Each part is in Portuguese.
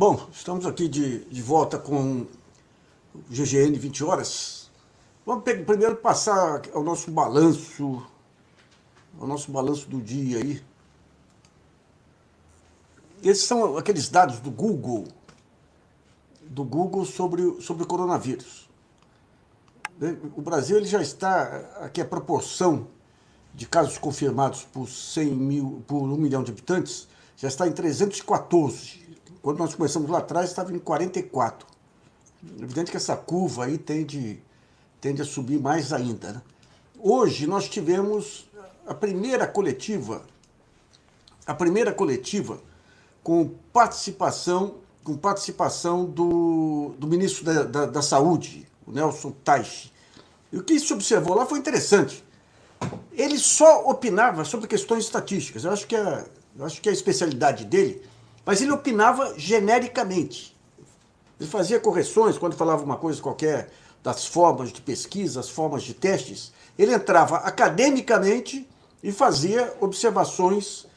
Bom, estamos aqui de volta com o GGN 20 horas. Vamos primeiro passar ao nosso balanço do dia aí. Esses são aqueles dados do Google sobre o coronavírus. O Brasil ele já está, aqui a proporção de casos confirmados por 1 milhão de habitantes, já está em 314. Quando nós começamos lá atrás, estava em 44. É evidente que essa curva aí tende a subir mais ainda, né? Hoje nós tivemos a primeira coletiva com participação do ministro da Saúde, o Nelson Teich. E o que se observou lá foi interessante. Ele só opinava sobre questões estatísticas. Eu acho que é a especialidade dele, mas ele opinava genericamente. Ele fazia correções quando falava uma coisa qualquer das formas de pesquisa, as formas de testes. Ele entrava academicamente e fazia observações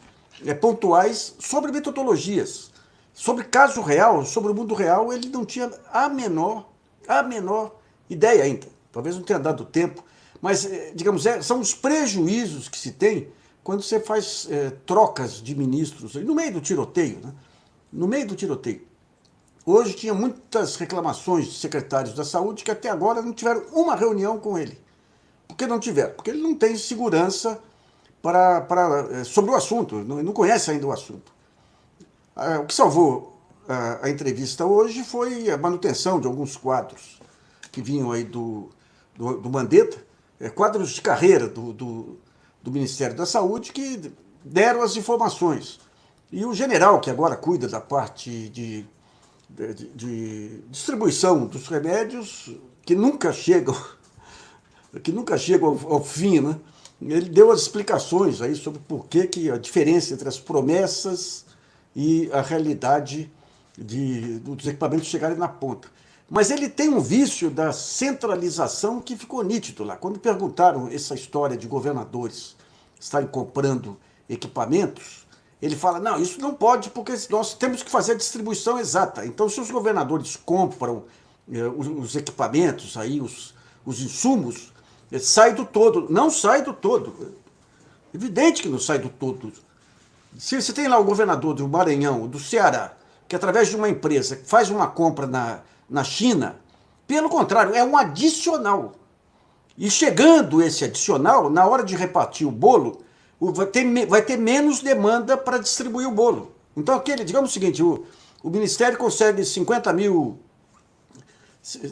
pontuais sobre metodologias, sobre caso real, sobre o mundo real. Ele não tinha a menor ideia ainda. Talvez não tenha dado tempo, mas, digamos, são os prejuízos que se tem quando você faz trocas de ministros, no meio do tiroteio, né? No meio do tiroteio. Hoje tinha muitas reclamações de secretários da saúde que até agora não tiveram uma reunião com ele. Por que não tiveram? Porque ele não tem segurança sobre o assunto, não conhece ainda o assunto. O que salvou a entrevista hoje foi a manutenção de alguns quadros que vinham aí do Mandetta, quadros de carreira do Ministério da Saúde que deram as informações. E o general, que agora cuida da parte de distribuição dos remédios, que nunca chegam ao fim, né? Ele deu as explicações aí sobre por que a diferença entre as promessas e a realidade dos equipamentos chegarem na ponta. Mas ele tem um vício da centralização que ficou nítido lá. Quando perguntaram essa história de governadores estarem comprando equipamentos, ele fala, não, isso não pode porque nós temos que fazer a distribuição exata. Então, se os governadores compram os equipamentos, aí, os insumos, sai do todo. Não sai do todo. Evidente que não sai do todo. Se você tem lá o governador do Maranhão, do Ceará, que através de uma empresa faz uma compra na China, pelo contrário, é um adicional. E chegando esse adicional, na hora de repartir o bolo, vai ter menos demanda para distribuir o bolo. Então, digamos o seguinte, o Ministério consegue 50 mil,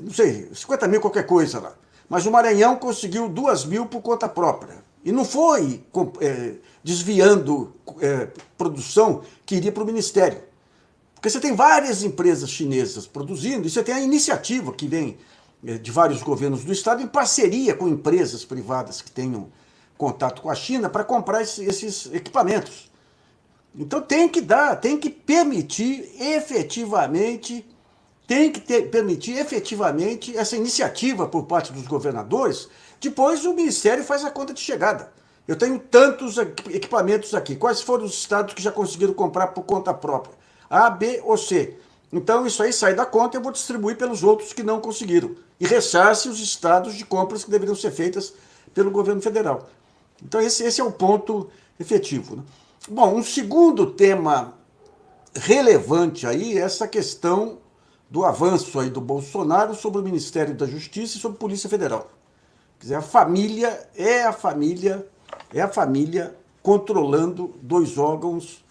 não sei, 50 mil qualquer coisa lá, mas o Maranhão conseguiu 2 mil por conta própria. E não foi desviando produção que iria para o Ministério. Porque você tem várias empresas chinesas produzindo, e você tem a iniciativa que vem de vários governos do Estado em parceria com empresas privadas que tenham contato com a China para comprar esses equipamentos. Então tem que permitir efetivamente essa iniciativa por parte dos governadores. Depois o Ministério faz a conta de chegada. Eu tenho tantos equipamentos aqui. Quais foram os estados que já conseguiram comprar por conta própria? A, B ou C. Então isso aí sai da conta e eu vou distribuir pelos outros que não conseguiram. E ressarce os estados de compras que deveriam ser feitas pelo governo federal. Então esse é o ponto efetivo, né? Bom, um segundo tema relevante aí é essa questão do avanço aí do Bolsonaro sobre o Ministério da Justiça e sobre a Polícia Federal. Quer dizer, a família controlando dois órgãos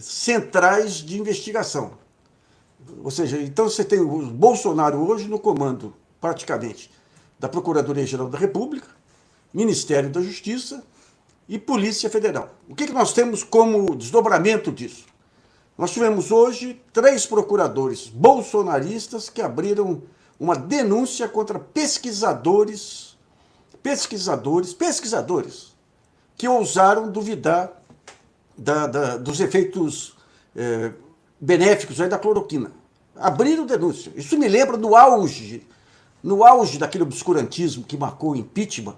centrais de investigação. Ou seja, então você tem o Bolsonaro hoje no comando, praticamente, da Procuradoria-Geral da República, Ministério da Justiça e Polícia Federal. O que nós temos como desdobramento disso? Nós tivemos hoje 3 procuradores bolsonaristas que abriram uma denúncia contra pesquisadores que ousaram duvidar dos efeitos benéficos aí da cloroquina. Abriram denúncia. Isso me lembra no auge daquele obscurantismo que marcou o impeachment,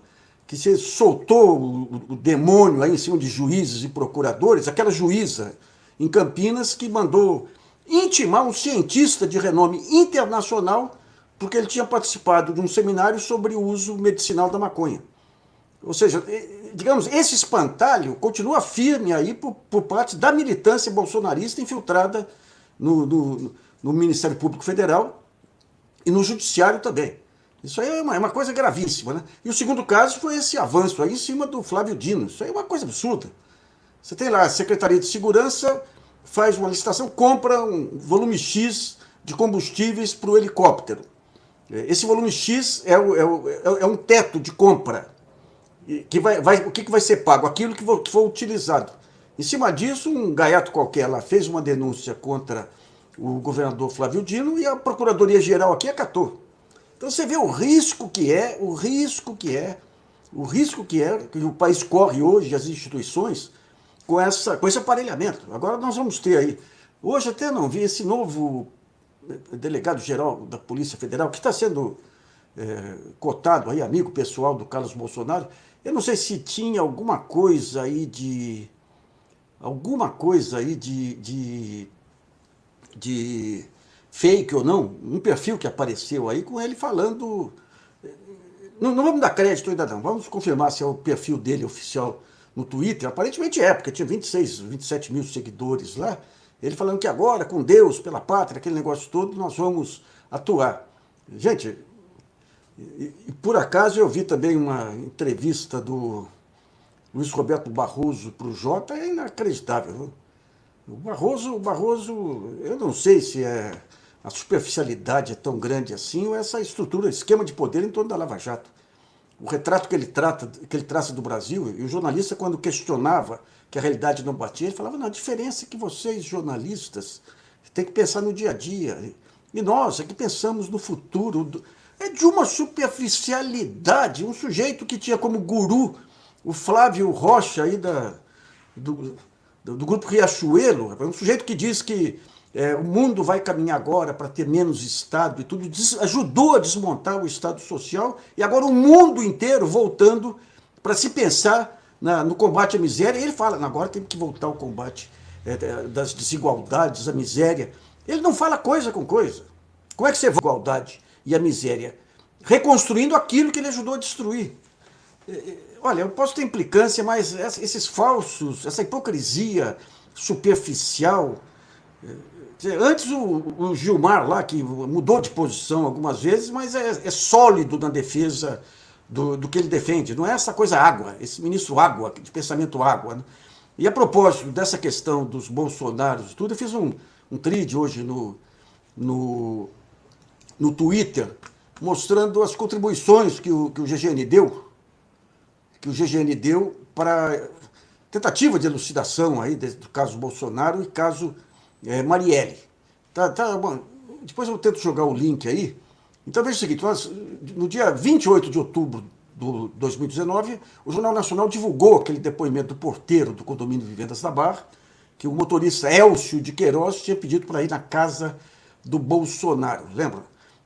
que você soltou o demônio aí em cima de juízes e procuradores, aquela juíza em Campinas que mandou intimar um cientista de renome internacional porque ele tinha participado de um seminário sobre o uso medicinal da maconha. Ou seja, digamos, esse espantalho continua firme aí por parte da militância bolsonarista infiltrada no Ministério Público Federal e no Judiciário também. Isso aí é uma coisa gravíssima, né? E o segundo caso foi esse avanço aí em cima do Flávio Dino. Isso aí é uma coisa absurda. Você tem lá a Secretaria de Segurança, faz uma licitação, compra um volume X de combustíveis para o helicóptero. Esse volume X é um teto de compra. O que vai ser pago? Aquilo que for utilizado. Em cima disso, um gaiato qualquer lá fez uma denúncia contra o governador Flávio Dino e a Procuradoria-Geral aqui acatou. Então você vê o risco que o país corre hoje, as instituições, com esse aparelhamento. Agora nós vamos ter aí, hoje até não vi esse novo delegado-geral da Polícia Federal, que está sendo cotado aí, amigo pessoal do Carlos Bolsonaro. Eu não sei se tinha alguma coisa aí de fake ou não, um perfil que apareceu aí com ele falando. Não vamos dar crédito ainda não, vamos confirmar se é o perfil dele oficial no Twitter. Aparentemente é, porque tinha 26, 27 mil seguidores lá. Ele falando que agora, com Deus, pela pátria, aquele negócio todo, nós vamos atuar. Gente, e por acaso eu vi também uma entrevista do Luiz Roberto Barroso para o Jota, é inacreditável. O Barroso, eu não sei se a superficialidade é tão grande assim, ou essa estrutura, esquema de poder em torno da Lava Jato. O retrato que ele traça do Brasil, e o jornalista, quando questionava que a realidade não batia, ele falava, não, a diferença é que vocês, jornalistas, têm que pensar no dia a dia. E nós é que pensamos no futuro. É de uma superficialidade. Um sujeito que tinha como guru o Flávio Rocha aí do Grupo Riachuelo, um sujeito que diz que o mundo vai caminhar agora para ter menos Estado e tudo, ajudou a desmontar o Estado Social, e agora o mundo inteiro voltando para se pensar no combate à miséria. E ele fala, agora tem que voltar ao combate das desigualdades, a miséria. Ele não fala coisa com coisa. Como é que você vê a igualdade e a miséria? Reconstruindo aquilo que ele ajudou a destruir. Olha, eu posso ter implicância, mas esses falsos, essa hipocrisia superficial. Antes o Gilmar lá, que mudou de posição algumas vezes, mas é sólido na defesa do que ele defende. Não é essa coisa água, esse ministro água, de pensamento água. Né? E a propósito dessa questão dos Bolsonaros e tudo, eu fiz um thread hoje no Twitter, mostrando as contribuições que o GGN deu para tentativa de elucidação aí do caso Bolsonaro e caso Marielle. Bom, depois eu tento jogar o link aí. Então veja o seguinte, no dia 28 de outubro de 2019, o Jornal Nacional divulgou aquele depoimento do porteiro do condomínio Vivendas da Barra, que o motorista Elcio de Queiroz tinha pedido para ir na casa do Bolsonaro, lembra?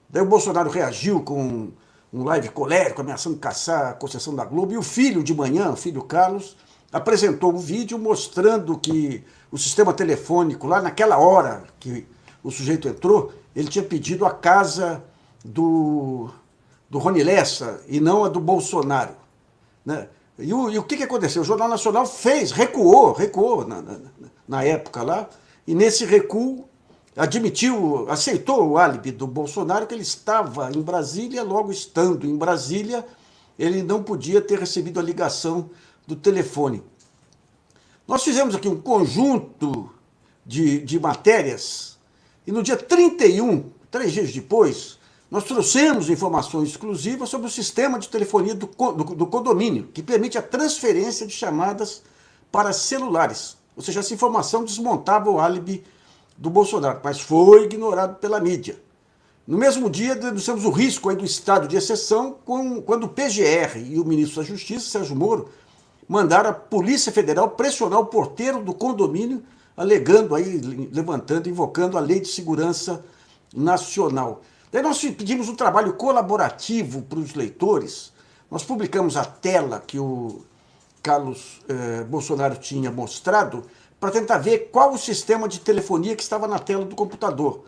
Daí o Bolsonaro reagiu com um live colérico, ameaçando caçar a concessão da Globo, e o filho de manhã, o filho Carlos, apresentou um vídeo mostrando que o sistema telefônico, lá naquela hora que o sujeito entrou, ele tinha pedido a casa do Rony Lessa e não a do Bolsonaro. Né? E o que aconteceu? O Jornal Nacional recuou na época lá, e nesse recuo aceitou o álibi do Bolsonaro, que ele estava em Brasília, logo estando em Brasília, ele não podia ter recebido a ligação do telefone. Nós fizemos aqui um conjunto de matérias, e no dia 31, 3 dias depois, nós trouxemos informações exclusivas sobre o sistema de telefonia do condomínio, que permite a transferência de chamadas para celulares. Ou seja, essa informação desmontava o álibi do Bolsonaro, mas foi ignorado pela mídia. No mesmo dia, denunciamos o risco aí do estado de exceção quando o PGR e o ministro da Justiça, Sérgio Moro, mandaram a Polícia Federal pressionar o porteiro do condomínio, alegando aí, invocando a Lei de Segurança Nacional. Daí nós pedimos um trabalho colaborativo para os leitores. Nós publicamos a tela que o Carlos Bolsonaro tinha mostrado para tentar ver qual o sistema de telefonia que estava na tela do computador.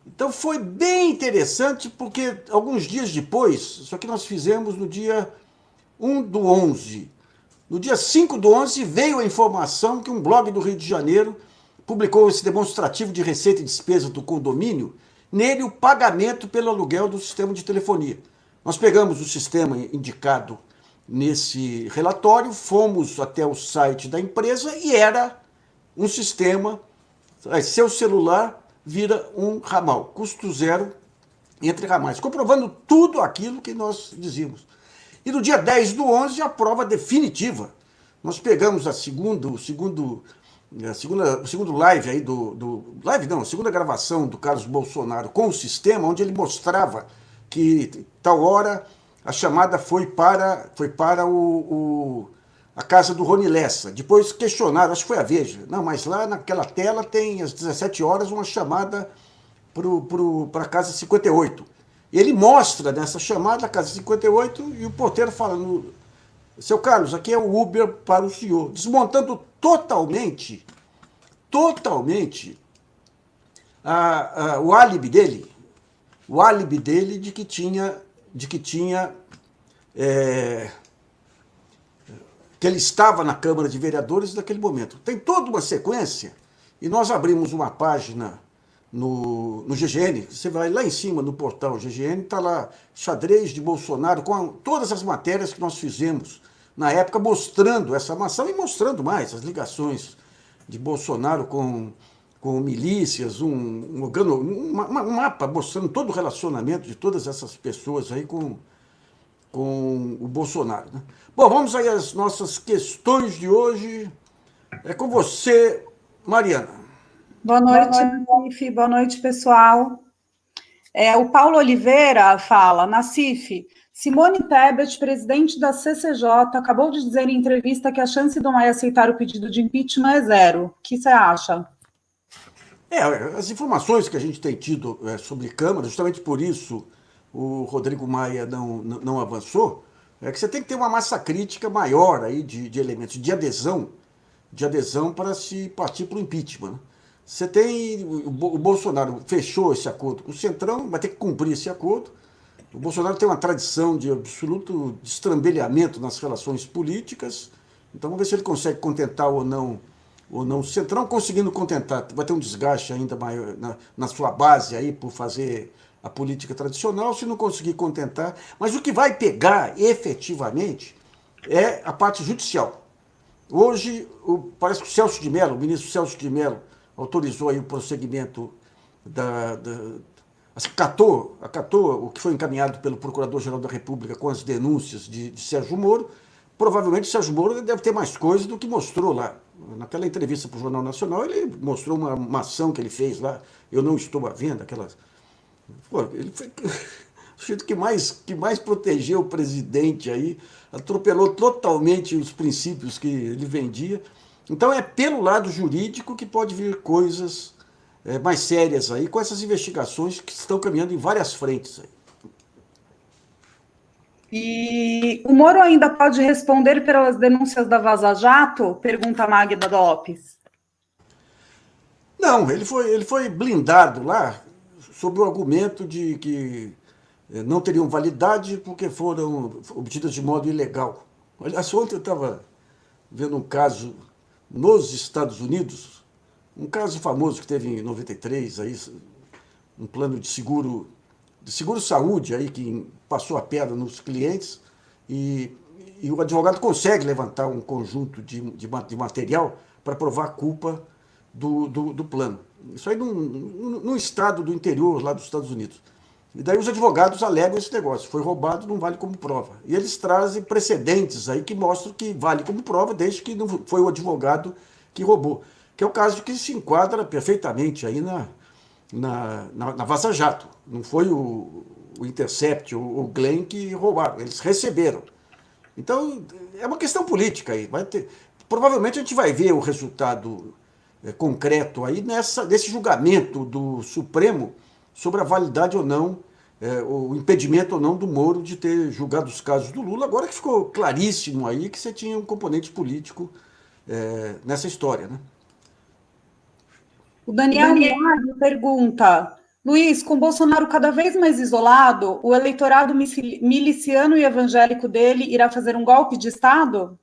Então foi bem interessante, porque alguns dias depois, isso aqui nós fizemos no dia 1/11. No dia 5/11 veio a informação que um blog do Rio de Janeiro publicou esse demonstrativo de receita e despesa do condomínio, nele o pagamento pelo aluguel do sistema de telefonia. Nós pegamos o sistema indicado nesse relatório, fomos até o site da empresa e era um sistema, seu celular vira um ramal, custo zero entre ramais, comprovando tudo aquilo que nós dizíamos. E no dia 10/11, a prova definitiva. Nós pegamos a segunda live aí a segunda gravação do Carlos Bolsonaro com o sistema, onde ele mostrava que tal hora a chamada foi para a casa do Rony Lessa. Depois questionaram, acho que foi a Veja. Não, mas lá naquela tela tem às 17 horas uma chamada para a casa 58. E ele mostra nessa chamada a casa 58 e o porteiro falando: seu Carlos, aqui é o Uber para o senhor. Desmontando totalmente o álibi dele de que ele estava na Câmara de Vereadores naquele momento. Tem toda uma sequência, e nós abrimos uma página no GGN, você vai lá em cima no portal GGN, está lá, xadrez de Bolsonaro, com todas as matérias que nós fizemos na época, mostrando essa maçã e mostrando mais as ligações de Bolsonaro com milícias, um mapa mostrando todo o relacionamento de todas essas pessoas aí com o Bolsonaro. Né? Bom, vamos aí às nossas questões de hoje. É com você, Mariana. Boa noite, Nassif. Boa noite, pessoal. O Paulo Oliveira fala: Nassif, Simone Tebet, presidente da CCJ, acabou de dizer em entrevista que a chance do Maia aceitar o pedido de impeachment é zero. O que você acha? As informações que a gente tem tido sobre Câmara, justamente por isso o Rodrigo Maia não avançou, é que você tem que ter uma massa crítica maior aí de elementos de adesão para se partir para o impeachment. Né? Você tem, o Bolsonaro fechou esse acordo com o Centrão, vai ter que cumprir esse acordo. O Bolsonaro tem uma tradição de absoluto destrambelhamento nas relações políticas, então vamos ver se ele consegue contentar ou não o Centrão. Conseguindo contentar, vai ter um desgaste ainda maior na sua base aí por fazer a política tradicional, se não conseguir contentar. Mas o que vai pegar efetivamente é a parte judicial. Hoje, parece que o Celso de Mello, o ministro Celso de Mello, autorizou aí o prosseguimento acatou o que foi encaminhado pelo Procurador-Geral da República com as denúncias de Sérgio Moro. Provavelmente Sérgio Moro deve ter mais coisa do que mostrou lá. Naquela entrevista para o Jornal Nacional, ele mostrou uma ação que ele fez lá. Eu não estou à venda, aquelas... Pô, ele foi o sujeito que mais protegeu o presidente aí, atropelou totalmente os princípios que ele vendia. Então é pelo lado jurídico que pode vir coisas mais sérias aí, com essas investigações que estão caminhando em várias frentes aí. E o Moro ainda pode responder pelas denúncias da Vaza Jato? Pergunta a Magda Lopes. Não, ele foi blindado lá sob o argumento de que não teriam validade porque foram obtidas de modo ilegal. Aliás, ontem eu estava vendo um caso nos Estados Unidos, um caso famoso que teve em 93, aí, um plano de seguro-saúde aí, que passou a perna nos clientes e o advogado consegue levantar um conjunto de material para provar a culpa do plano. Isso aí num estado do interior lá dos Estados Unidos. E daí os advogados alegam esse negócio, foi roubado, não vale como prova. E eles trazem precedentes aí que mostram que vale como prova, desde que não foi o advogado que roubou. Que é o caso que se enquadra perfeitamente aí na Vaza Jato. Não foi o Intercept, o Glenn que roubaram, eles receberam. Então, é uma questão política aí. Provavelmente a gente vai ver o resultado concreto aí nesse julgamento do Supremo sobre a validade ou não, o impedimento ou não do Moro de ter julgado os casos do Lula, agora que ficou claríssimo aí que você tinha um componente político nessa história, né? O Daniel Milagro pergunta: Luiz, com Bolsonaro cada vez mais isolado, o eleitorado miliciano e evangélico dele irá fazer um golpe de Estado?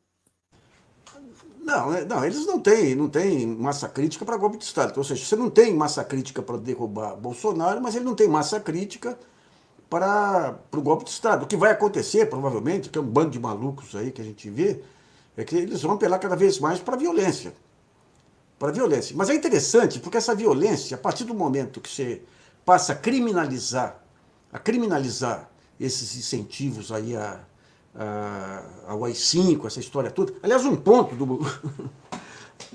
Não, eles não têm massa crítica para golpe de Estado. Então, ou seja, você não tem massa crítica para derrubar Bolsonaro, mas ele não tem massa crítica para o golpe de Estado. O que vai acontecer, provavelmente, que é um bando de malucos aí que a gente vê, é que eles vão apelar cada vez mais para a violência. Para a violência. Mas é interessante, porque essa violência, a partir do momento que você passa a criminalizar esses incentivos aí ao AI-5, essa história toda. Aliás, um ponto do...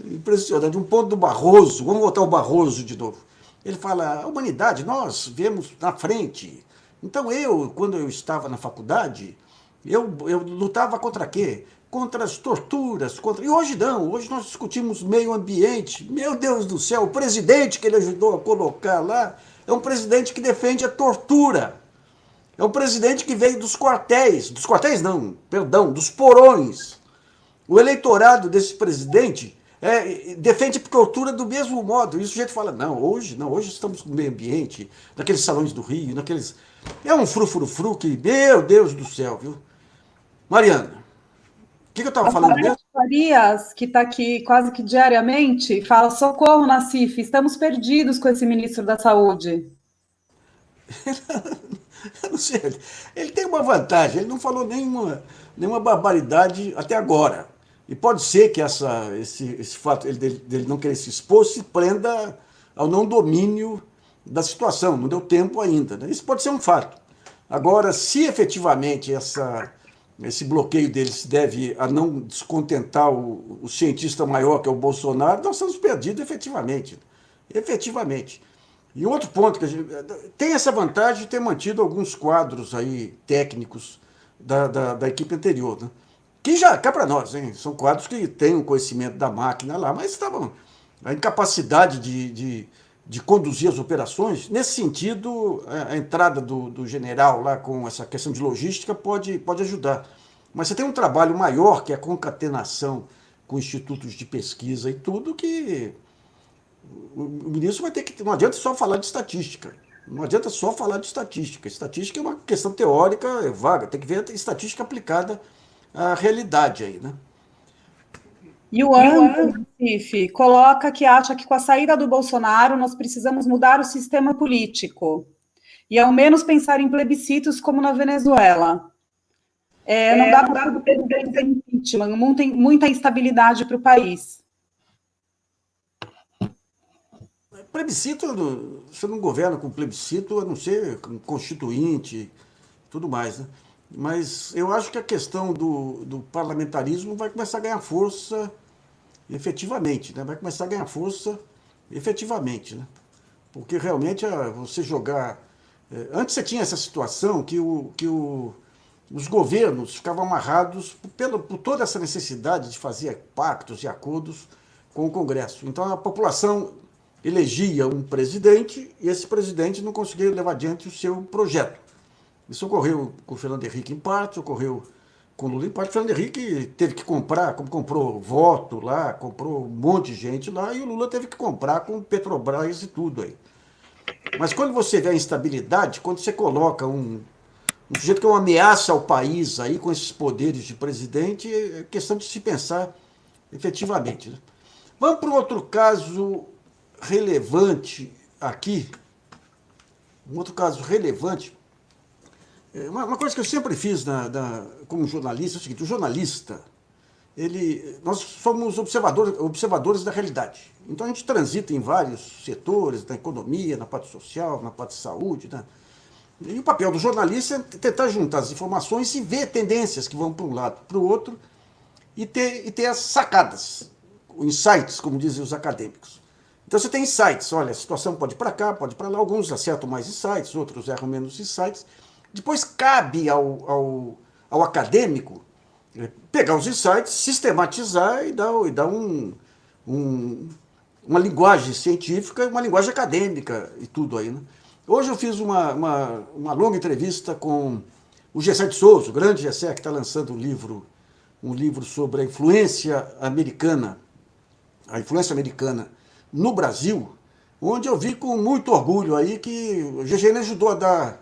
impressionante, um ponto do Barroso, vamos voltar ao Barroso de novo. Ele fala, a humanidade, nós vemos na frente. Então quando eu estava na faculdade, eu lutava contra quê? Contra as torturas, e hoje não, hoje nós discutimos meio ambiente. Meu Deus do céu, o presidente que ele ajudou a colocar lá é um presidente que defende a tortura. É um presidente que veio dos quartéis não, perdão, dos porões. O eleitorado desse presidente defende a tortura do mesmo modo. E o sujeito fala, hoje estamos com o meio ambiente, naqueles salões do Rio, naqueles... É um frufrufru que, meu Deus do céu, viu? Mariana, o que eu estava falando mesmo? Farias, que está aqui quase que diariamente, fala, socorro, Nassif, estamos perdidos com esse ministro da Saúde. Eu não sei, ele tem uma vantagem, ele não falou nenhuma barbaridade até agora. E pode ser que esse fato dele não querer se expor se prenda ao não domínio da situação, não deu tempo ainda. Né? Isso pode ser um fato. Agora, se efetivamente esse bloqueio dele se deve a não descontentar o cientista maior, que é o Bolsonaro, nós estamos perdidos efetivamente. Efetivamente. E outro ponto, que a gente tem essa vantagem de ter mantido alguns quadros aí técnicos da equipe anterior, né? Que já cá para nós, hein? São quadros que têm o conhecimento da máquina lá, mas estavam a incapacidade de conduzir as operações. Nesse sentido, a entrada do general lá com essa questão de logística pode ajudar. Mas você tem um trabalho maior, que é a concatenação com institutos de pesquisa e tudo, que o ministro vai ter que... Não adianta só falar de estatística. Não adianta só falar de estatística. Estatística é uma questão teórica, é vaga. Tem que ver a estatística aplicada à realidade aí, né? E o Recife coloca que acha que com a saída do Bolsonaro nós precisamos mudar o sistema político e ao menos pensar em plebiscitos como na Venezuela. Não dá para ter impeachment, muita instabilidade para o país. Plebiscito, você não governa com plebiscito, a não ser com constituinte, tudo mais, né? Mas eu acho que a questão do parlamentarismo vai começar a ganhar força efetivamente, né? Vai começar a ganhar força efetivamente, né? Porque realmente você jogar... Antes você tinha essa situação que os governos ficavam amarrados por toda essa necessidade de fazer pactos e acordos com o Congresso. Então a população elegia um presidente e esse presidente não conseguia levar adiante o seu projeto. Isso ocorreu com o Fernando Henrique em parte, ocorreu com o Lula em parte. O Fernando Henrique teve que comprar, como comprou voto lá, comprou um monte de gente lá, e o Lula teve que comprar com Petrobras e tudo aí. Mas quando você vê a instabilidade, quando você coloca um sujeito que é uma ameaça ao país aí, com esses poderes de presidente, é questão de se pensar efetivamente, né? Vamos para um outro caso relevante aqui. Um outro caso relevante. Uma coisa que eu sempre fiz como jornalista é o seguinte: o jornalista, nós somos observadores da realidade. Então a gente transita em vários setores, na economia, na parte social, na parte de saúde, né? E o papel do jornalista é tentar juntar as informações e ver tendências que vão para um lado, para o outro, e ter as sacadas, insights, como dizem os acadêmicos. Então você tem insights, olha, a situação pode ir para cá, pode ir para lá, alguns acertam mais insights, outros erram menos insights. Depois cabe ao acadêmico pegar os insights, sistematizar e dar uma linguagem científica, uma linguagem acadêmica e tudo aí, né? Hoje eu fiz uma longa entrevista com o Gessé de Souza, o grande Gessé, que está lançando um livro sobre a influência americana no Brasil, onde eu vi com muito orgulho aí que o GGN ajudou a dar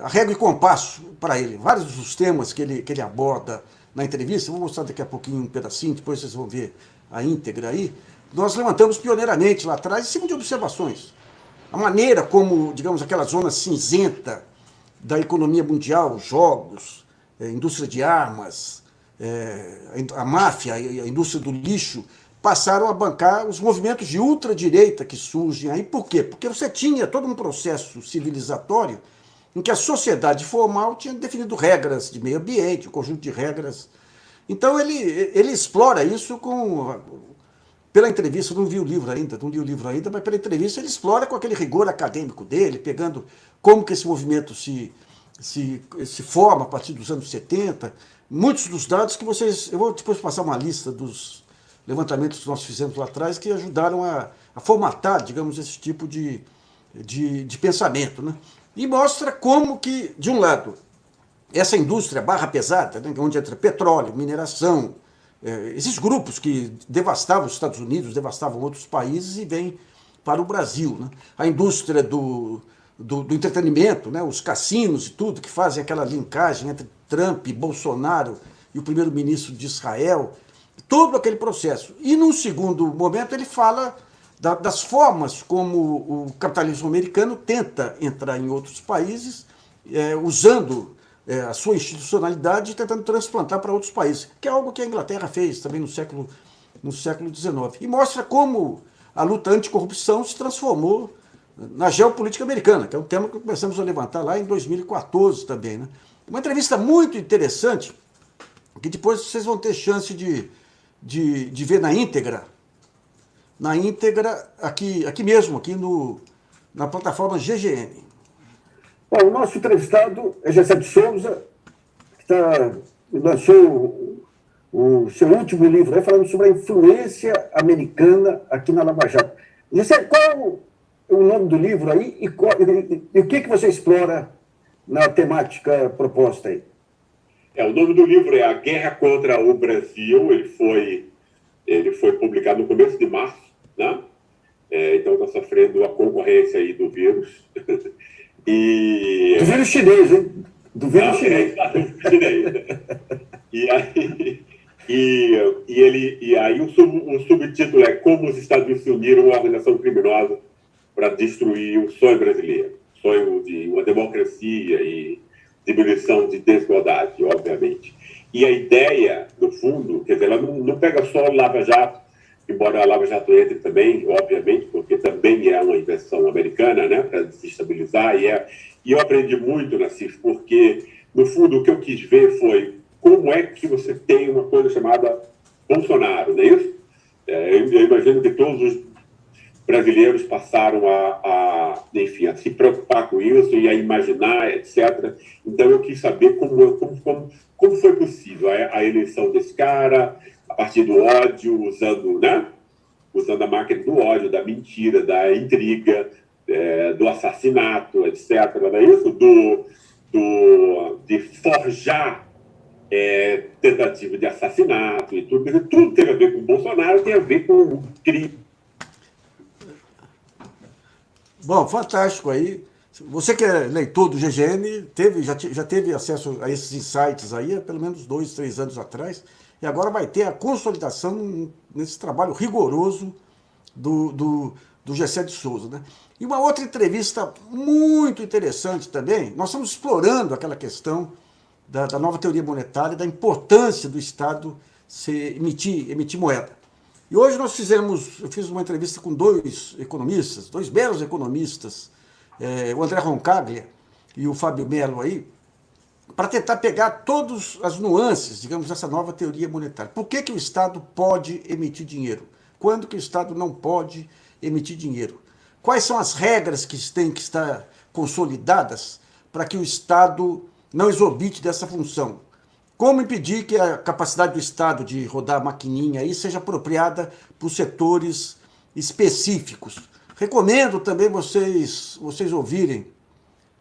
a régua e compasso para ele. Vários dos temas que ele aborda na entrevista, vou mostrar daqui a pouquinho um pedacinho, depois vocês vão ver a íntegra aí, nós levantamos pioneiramente lá atrás, em cima de observações. A maneira como, digamos, aquela zona cinzenta da economia mundial, jogos, indústria de armas, a máfia, a indústria do lixo, passaram a bancar os movimentos de ultradireita que surgem aí. Por quê? Porque você tinha todo um processo civilizatório em que a sociedade formal tinha definido regras de meio ambiente, um conjunto de regras. Então ele explora isso pela entrevista, eu não li o livro ainda, mas pela entrevista ele explora com aquele rigor acadêmico dele, pegando como que esse movimento se forma a partir dos anos 70. Muitos dos dados que eu vou depois passar uma lista dos levantamentos que nós fizemos lá atrás que ajudaram a formatar, digamos, esse tipo de pensamento, né? E mostra como que, de um lado, essa indústria barra pesada, né, onde entra petróleo, mineração, esses grupos que devastavam os Estados Unidos, devastavam outros países e vêm para o Brasil, né? A indústria do entretenimento, né, os cassinos e tudo, que fazem aquela linkagem entre Trump, Bolsonaro e o primeiro-ministro de Israel, todo aquele processo. E, num segundo momento, ele fala das formas como o capitalismo americano tenta entrar em outros países, usando a sua institucionalidade e tentando transplantar para outros países, que é algo que a Inglaterra fez também no século XIX. E mostra como a luta anticorrupção se transformou na geopolítica americana, que é um tema que começamos a levantar lá em 2014 também, né? Uma entrevista muito interessante, que depois vocês vão ter chance de ver na íntegra, aqui mesmo, na plataforma GGN. Bom, o nosso entrevistado é Gessé de Souza, que lançou o seu último livro, falando sobre a influência americana aqui na Lava Jato. Gessé, qual o nome do livro aí e o que você explora na temática proposta aí? O nome do livro é A Guerra contra o Brasil. Ele foi publicado no começo de março, né? Então está sofrendo a concorrência aí do vírus. Do vírus chinês, hein? Do vírus chinês. E aí o subtítulo é Como os Estados Unidos se uniram a uma organização criminosa para destruir o sonho brasileiro. Sonho de uma democracia e diminuição de desigualdade, obviamente. E a ideia, no fundo, quer dizer, ela não pega só o Lava Jato, embora a Lava Jato entre também, obviamente, porque também é uma invenção americana, né, para desestabilizar. E eu aprendi muito, Nassif, porque, no fundo, o que eu quis ver foi como é que você tem uma coisa chamada Bolsonaro, não é isso? Eu imagino que todos os brasileiros passaram enfim, a se preocupar com isso e a imaginar, etc. Então, eu quis saber como foi possível a eleição desse cara, a partir do ódio, usando a máquina do ódio, da mentira, da intriga, do assassinato, etc. Não é isso? De forjar tentativa de assassinato e tudo. Tudo tem a ver com o Bolsonaro, tem a ver com o crime. Bom, fantástico aí. Você que é leitor do GGN, já teve acesso a esses insights aí há pelo menos 2, 3 anos atrás, e agora vai ter a consolidação nesse trabalho rigoroso do Gessé de Souza, né? E uma outra entrevista muito interessante também, nós estamos explorando aquela questão da nova teoria monetária, da importância do Estado emitir moeda. E hoje eu fiz uma entrevista com dois belos economistas, o André Roncaglia e o Fábio Melo aí, para tentar pegar todas as nuances, digamos, dessa nova teoria monetária. Por que o Estado pode emitir dinheiro? Quando que o Estado não pode emitir dinheiro? Quais são as regras que têm que estar consolidadas para que o Estado não exorbite dessa função? Como impedir que a capacidade do Estado de rodar a maquininha aí seja apropriada por setores específicos? Recomendo também vocês ouvirem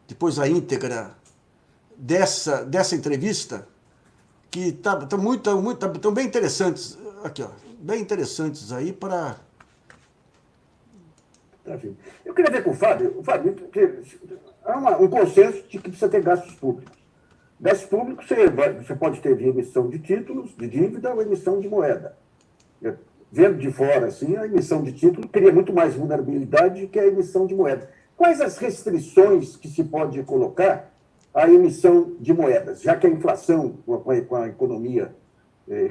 depois a íntegra dessa entrevista, que estão bem interessantes. Aqui, ó, bem interessantes aí para Tá, filho. Eu queria ver com o Fábio, porque há um consenso de que precisa ter gastos públicos. Gastos públicos você pode ter via emissão de títulos, de dívida ou emissão de moeda. Vendo de fora, assim, a emissão de título cria muito mais vulnerabilidade que a emissão de moeda. Quais as restrições que se pode colocar à emissão de moedas? Já que a inflação, com a economia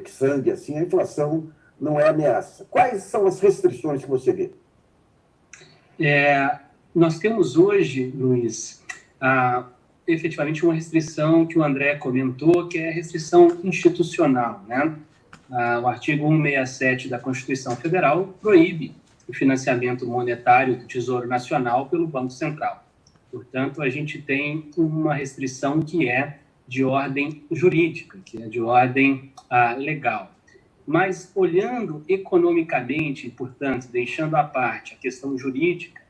que sangue, assim, a inflação não é ameaça. Quais são as restrições que você vê? Nós temos hoje, Luiz, efetivamente uma restrição que o André comentou, que é a restrição institucional, né? O artigo 167 da Constituição Federal proíbe o financiamento monetário do Tesouro Nacional pelo Banco Central. Portanto, a gente tem uma restrição que é de ordem jurídica, que é de ordem legal. Mas, olhando economicamente, portanto, deixando à parte a questão jurídica,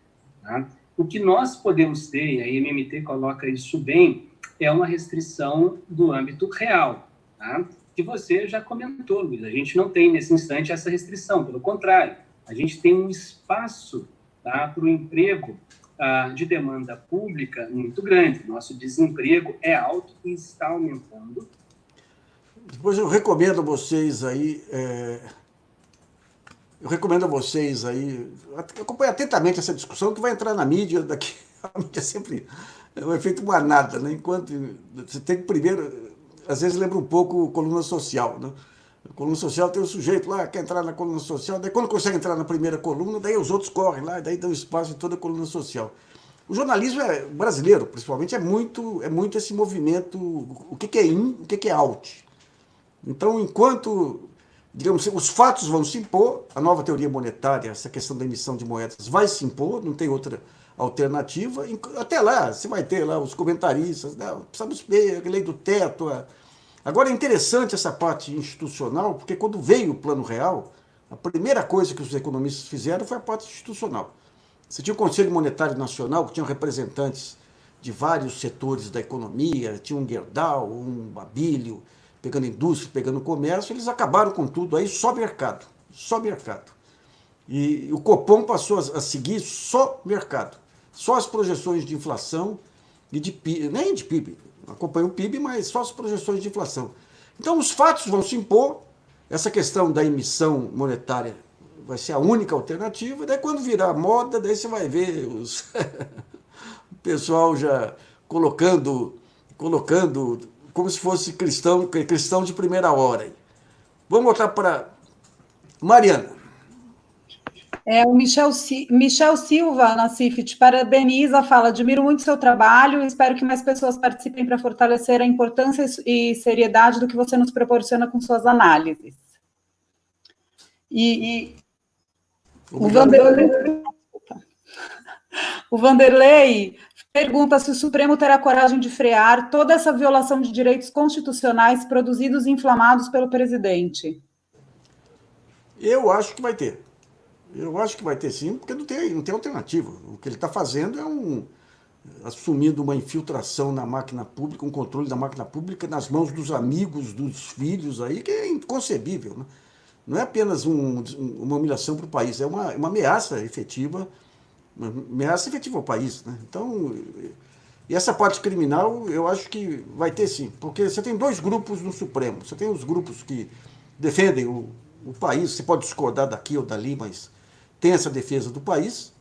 tá? O que nós podemos ter, e a MMT coloca isso bem, é uma restrição do âmbito real, tá? Que você já comentou, Luiz. A gente não tem, nesse instante, essa restrição. Pelo contrário, a gente tem um espaço, tá, para o emprego de demanda pública muito grande. Nosso desemprego é alto e está aumentando. Depois eu recomendo a vocês aí... acompanhem atentamente essa discussão que vai entrar na mídia daqui. A mídia sempre é um efeito manada, né? Enquanto você tem que primeiro... Às vezes lembra um pouco coluna social, né? A coluna social tem um sujeito lá, quer entrar na coluna social, daí quando consegue entrar na primeira coluna, daí os outros correm lá, daí dão espaço em toda a coluna social. O jornalismo brasileiro, principalmente, é muito esse movimento, o que é in, o que é out. Então, enquanto, digamos, os fatos vão se impor, a nova teoria monetária, essa questão da emissão de moedas vai se impor, não tem outra alternativa. Até lá, você vai ter lá os comentaristas, né? Precisamos ver a lei do teto. Agora, é interessante essa parte institucional, porque quando veio o Plano Real, a primeira coisa que os economistas fizeram foi a parte institucional. Você tinha o Conselho Monetário Nacional, que tinha representantes de vários setores da economia, tinha um Gerdau, um Abílio, pegando indústria, pegando comércio, eles acabaram com tudo aí, só mercado. E o Copom passou a seguir só mercado, só as projeções de inflação e de PIB, nem de PIB, acompanha o PIB, mas só as projeções de inflação. Então os fatos vão se impor, essa questão da emissão monetária vai ser a única alternativa, daí quando virar moda, daí você vai ver o pessoal já colocando como se fosse cristão de primeira hora. Vamos voltar para Mariana. O Michel Silva, na CIF, te parabeniza, fala: admiro muito seu trabalho e espero que mais pessoas participem para fortalecer a importância e seriedade do que você nos proporciona com suas análises. O Vanderlei pergunta se o Supremo terá coragem de frear toda essa violação de direitos constitucionais produzidos e inflamados pelo presidente. Eu acho que vai ter. Eu acho que vai ter sim, porque não tem alternativa. O que ele está fazendo é assumindo uma infiltração na máquina pública, um controle da máquina pública nas mãos dos amigos, dos filhos aí, que é inconcebível, né? Não é apenas uma humilhação para o país, é uma ameaça efetiva ao país, né? Então, e essa parte criminal, eu acho que vai ter sim, porque você tem dois grupos no Supremo. Você tem os grupos que defendem o país, você pode discordar daqui ou dali, mas tem essa defesa do país.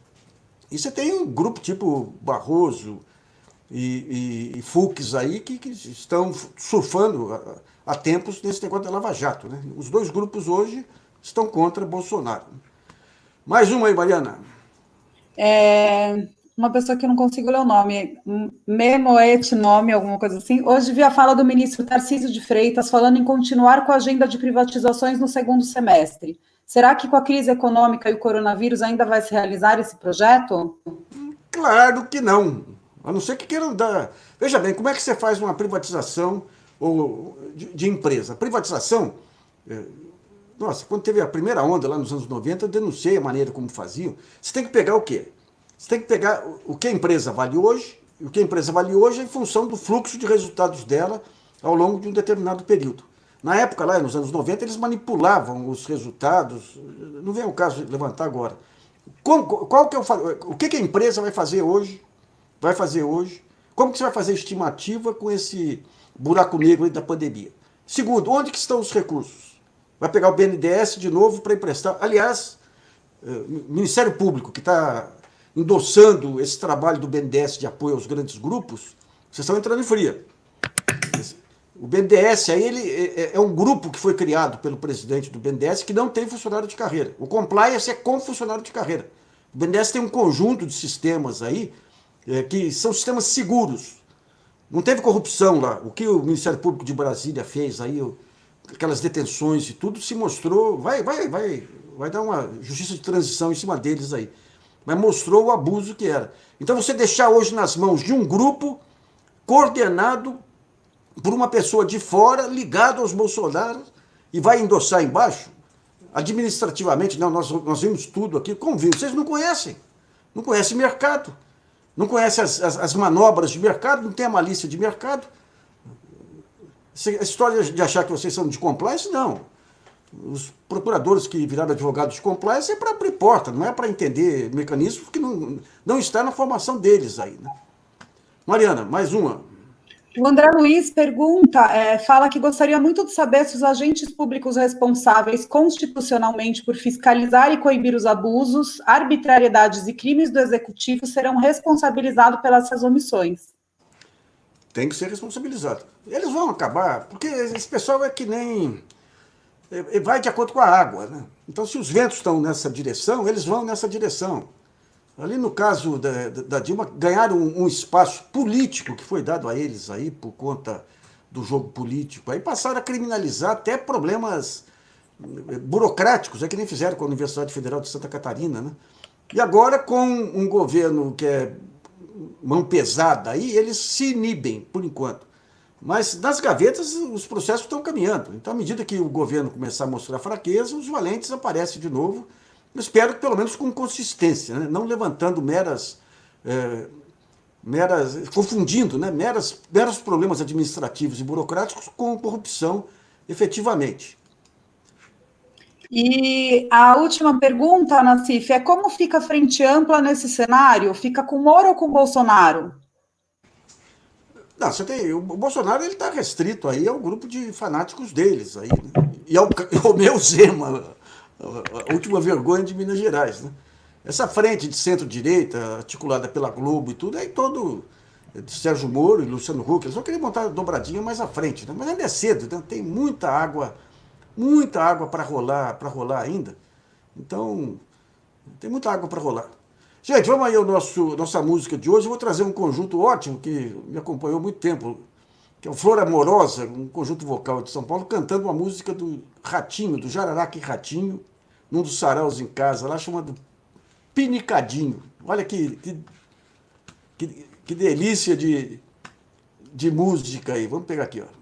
E você tem um grupo tipo Barroso e Fux aí que estão surfando há tempos nesse negócio da Lava Jato, né? Os dois grupos hoje estão contra Bolsonaro. Mais uma aí, Mariana. Uma pessoa que eu não consigo ler o nome, Memoet nome, alguma coisa assim. Hoje vi a fala do ministro Tarcísio de Freitas falando em continuar com a agenda de privatizações no segundo semestre. Será que com a crise econômica e o coronavírus ainda vai se realizar esse projeto? Claro que não. A não ser que queiram dar... Veja bem, como é que você faz uma privatização de empresa? A privatização... Nossa, quando teve a primeira onda lá nos anos 90, eu denunciei a maneira como faziam. Você tem que pegar o quê? Você tem que pegar o que a empresa vale hoje, e o que a empresa vale hoje é em função do fluxo de resultados dela ao longo de um determinado período. Na época, lá nos anos 90, eles manipulavam os resultados, não vem ao caso de levantar agora, qual que é o que a empresa vai fazer hoje? Como que você vai fazer estimativa com esse buraco negro aí da pandemia? Segundo, onde que estão os recursos? Vai pegar o BNDES de novo para emprestar. Aliás, o Ministério Público, que está endossando esse trabalho do BNDES de apoio aos grandes grupos, vocês estão entrando em fria. O BNDES aí, ele é um grupo que foi criado pelo presidente do BNDES que não tem funcionário de carreira. O compliance é com funcionário de carreira. O BNDES tem um conjunto de sistemas aí que são sistemas seguros. Não teve corrupção lá. O que o Ministério Público de Brasília fez aí, aquelas detenções e tudo, se mostrou, vai dar uma justiça de transição em cima deles aí. Mas mostrou o abuso que era. Então você deixar hoje nas mãos de um grupo coordenado por uma pessoa de fora, ligado aos Bolsonaro, e vai endossar embaixo, administrativamente, não, nós vimos tudo aqui, como viu? Vocês não conhecem mercado, não conhecem as manobras de mercado, não tem a malícia de mercado. A história de achar que vocês são de compliance, não. Os procuradores que viraram advogados de compliance é para abrir porta, não é para entender mecanismos que não está na formação deles aí, né? Mariana, mais uma. O André Luiz pergunta, fala que gostaria muito de saber se os agentes públicos responsáveis constitucionalmente por fiscalizar e coibir os abusos, arbitrariedades e crimes do executivo serão responsabilizados pelas omissões. Tem que ser responsabilizado. Eles vão acabar, porque esse pessoal é que nem... vai de acordo com a água, né? Então, se os ventos estão nessa direção, eles vão nessa direção. Ali no caso da Dilma, ganharam um espaço político que foi dado a eles aí por conta do jogo político. Aí passaram a criminalizar até problemas burocráticos, que nem fizeram com a Universidade Federal de Santa Catarina, né? E agora, com um governo que é mão pesada, aí eles se inibem, por enquanto. Mas nas gavetas os processos estão caminhando. Então, à medida que o governo começar a mostrar fraqueza, os valentes aparecem de novo. Eu espero que pelo menos com consistência, né? Não levantando confundindo, né? meros problemas administrativos e burocráticos com corrupção efetivamente. E a última pergunta, Nassif, é como fica a Frente Ampla nesse cenário? Fica com Moro ou com Bolsonaro? Não, o Bolsonaro está restrito aí ao grupo de fanáticos deles aí, né? E ao meu Zema, a última vergonha de Minas Gerais, né? Essa frente de centro-direita, articulada pela Globo e tudo, aí todo Sérgio Moro e Luciano Huck, eles vão querer montar a dobradinha mais à frente, né? Mas ainda é cedo, né? Tem muita água para rolar ainda. Então, tem muita água para rolar. Gente, vamos aí ao nossa música de hoje. Eu vou trazer um conjunto ótimo que me acompanhou há muito tempo, que é o Flor Amorosa, um conjunto vocal de São Paulo, cantando uma música do Ratinho, do Jararaca e Ratinho, num dos saraus em casa, lá chamado Pinicadinho. Olha que delícia de música aí. Vamos pegar aqui, ó.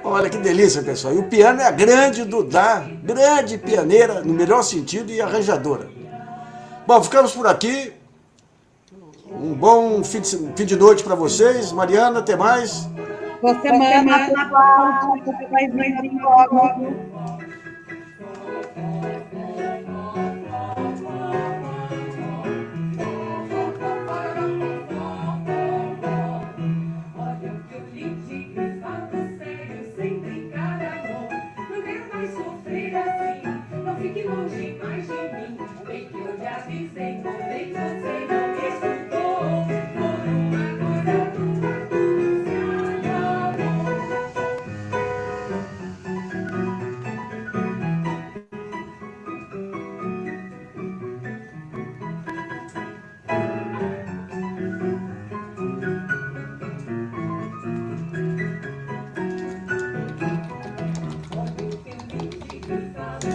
Olha que delícia, pessoal. E o piano é a grande Dudá, grande pianeira, no melhor sentido, e arranjadora. Bom, ficamos por aqui. Um bom fim de noite para vocês. Mariana, até mais. Boa semana, pessoal. Até mais logo. estrada.